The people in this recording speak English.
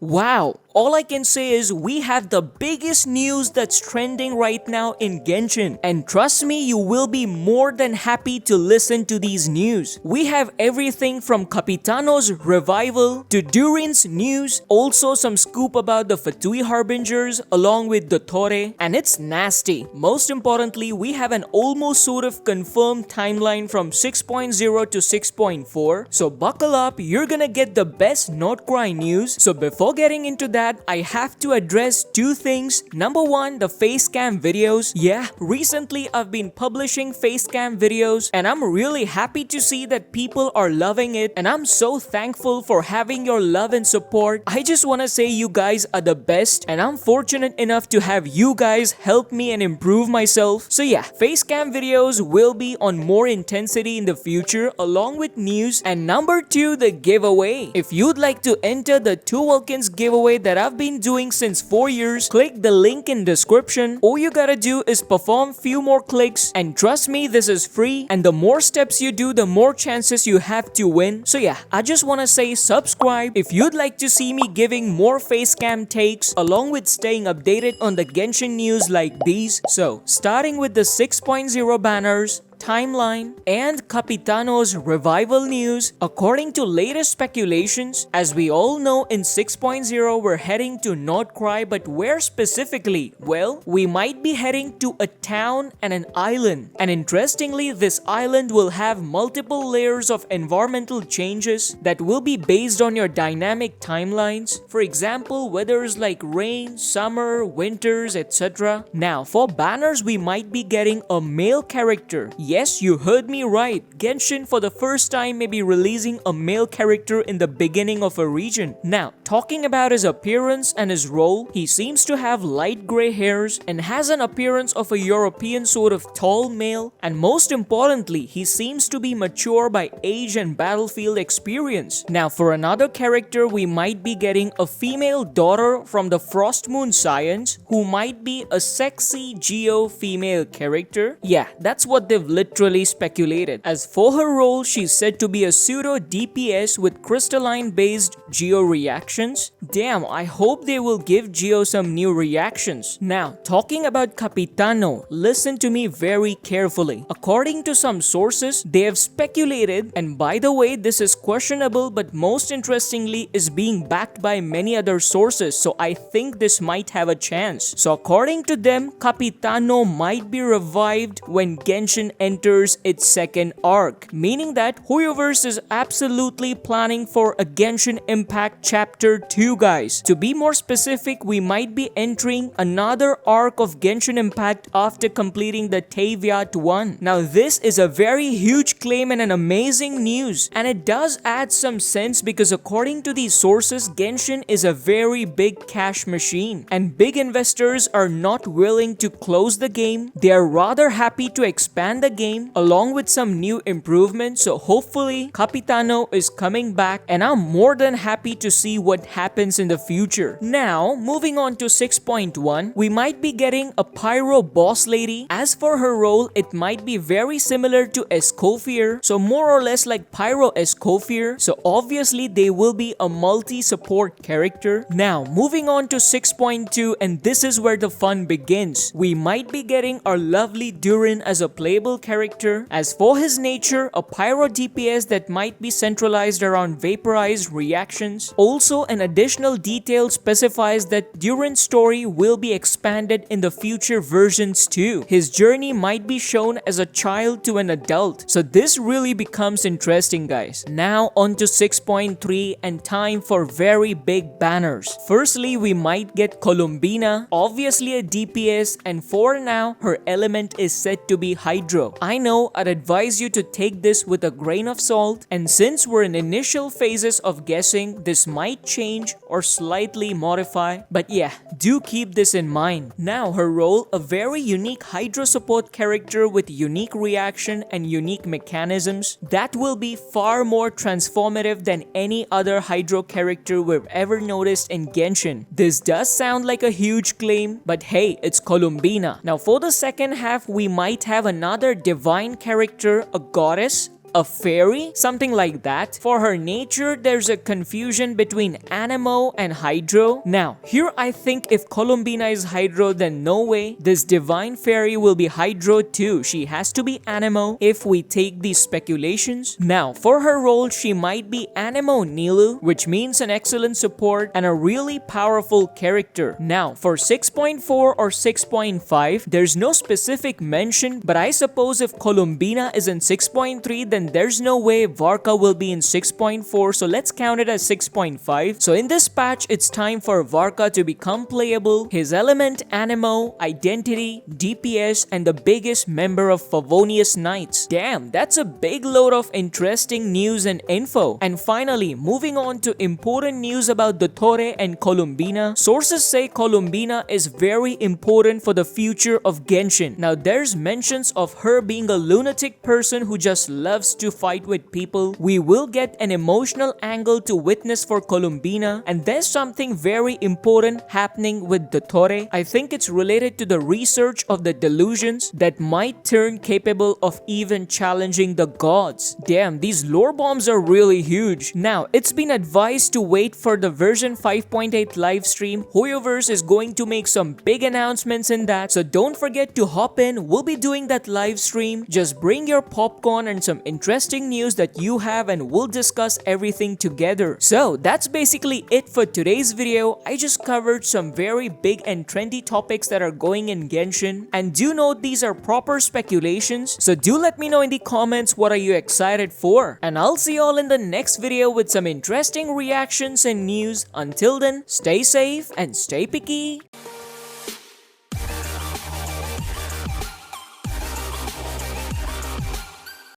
Wow, all I can say is we have the biggest news that's trending right now in Genshin, and trust me, you will be more than happy to listen to these news. We have everything from Capitano's revival to Durin's news, also some scoop about the Fatui Harbingers along with Dottore, and it's nasty. Most importantly, we have an almost sort of confirmed timeline from 6.0 to 6.4, so buckle up, you're gonna get the best Nodkrai news. So before getting into that, I have to address two things. Number one, the face cam videos. Yeah, recently I've been publishing face cam videos and I'm really happy to see that people are loving it, and I'm so thankful for having your love and support. I just want to say you guys are the best, and I'm fortunate enough to have you guys help me and improve myself. So yeah, face cam videos will be on more intensity in the future along with news. And number two, the giveaway. If you'd like to enter the 2 Vulcans giveaway that I've been doing since 4 years, click the link in description. All you gotta do is perform few more clicks, and trust me, this is free, and the more steps you do, the more chances you have to win. So yeah, I just wanna say subscribe if you'd like to see me giving more facecam takes along with staying updated on the Genshin news like these. So starting with the 6.0 banners, timeline, and Capitano's revival news. According to latest speculations, as we all know, in 6.0 we're heading to Nodkrai, but where specifically? Well, we might be heading to a town and an island, and interestingly, this island will have multiple layers of environmental changes that will be based on your dynamic timelines. For example, weathers like rain, summer, winters, etc. Now, for banners, we might be getting a male character. Yes, you heard me right. Genshin for the first time may be releasing a male character in the beginning of a region. Now, talking about his appearance and his role, he seems to have light gray hairs and has an appearance of a European sort of tall male, and most importantly, he seems to be mature by age and battlefield experience. Now, for another character, we might be getting a female daughter from the Frost Moon Science who might be a sexy Geo female character. Yeah, that's what they've literally speculated. As for her role, she's said to be a pseudo DPS with crystalline based Geo reactions. Damn, I hope they will give Geo some new reactions. Now, talking about Capitano, listen to me very carefully. According to some sources, they have speculated, and by the way, this is questionable, but most interestingly is being backed by many other sources, so I think this might have a chance. So according to them, Capitano might be revived when Genshin enters its second arc, meaning that Hoyoverse is absolutely planning for a Genshin Impact Chapter 2, guys. To be more specific, we might be entering another arc of Genshin Impact after completing the Taviat 1. Now, this is a very huge claim and an amazing news, and it does add some sense because according to these sources, Genshin is a very big cash machine, and big investors are not willing to close the game. They are rather happy to expand the game along with some new improvements. So hopefully Capitano is coming back, and I'm more than happy to see what happens in the future. Now, moving on to 6.1, we might be getting a Pyro boss lady. As for her role, it might be very similar to Escoffier, so more or less like Pyro Escoffier. So obviously they will be a multi-support character. Now, moving on to 6.2, and this is where the fun begins. We might be getting our lovely Durin as a playable character. As for his nature, a Pyro DPS that might be centralized around vaporized reactions. Also, an additional detail specifies that Durin's story will be expanded in the future versions too. His journey might be shown as a child to an adult. So this really becomes interesting, guys. Now on to 6.3, and time for very big banners. Firstly, we might get Columbina, obviously a DPS, and for now, her element is said to be Hydro. I know I'd advise you to take this with a grain of salt, and since we're in initial phases of guessing, this might change or slightly modify, but yeah, do keep this in mind. Now, her role, a very unique Hydro support character with unique reaction and unique mechanisms that will be far more transformative than any other Hydro character we've ever noticed in Genshin. This does sound like a huge claim, but hey, it's Columbina. Now for the second half, we might have another divine character, a goddess, a fairy? Something like that. For her nature, there's a confusion between Anemo and Hydro. Now, here I think if Columbina is Hydro, then no way. This divine fairy will be Hydro too. She has to be Anemo if we take these speculations. Now, for her role, she might be Anemo Nilu, which means an excellent support and a really powerful character. Now, for 6.4 or 6.5, there's no specific mention, but I suppose if Columbina is in 6.3, then there's no way Varka will be in 6.4, so let's count it as 6.5. So in this patch, it's time for Varka to become playable. His element, Anemo, identity, DPS, and the biggest member of Favonius Knights. Damn, that's a big load of interesting news and info. And finally, moving on to important news about Dottore and Columbina. Sources say Columbina is very important for the future of Genshin. Now, there's mentions of her being a lunatic person who just loves to fight with people. We will get an emotional angle to witness for Columbina, and there's something very important happening with Dottore. I think it's related to the research of the delusions that might turn capable of even challenging the gods. Damn, these lore bombs are really huge. Now, it's been advised to wait for the version 5.8 live stream. Hoyoverse is going to make some big announcements in that, so don't forget to hop in. We'll be doing that live stream. Just bring your popcorn and some interesting news that you have, and we'll discuss everything together. So that's basically it for today's video. I just covered some very big and trendy topics that are going in Genshin, and do note these are proper speculations, so do let me know in the comments what are you excited for, and I'll see you all in the next video with some interesting reactions and news. Until then, stay safe and stay picky.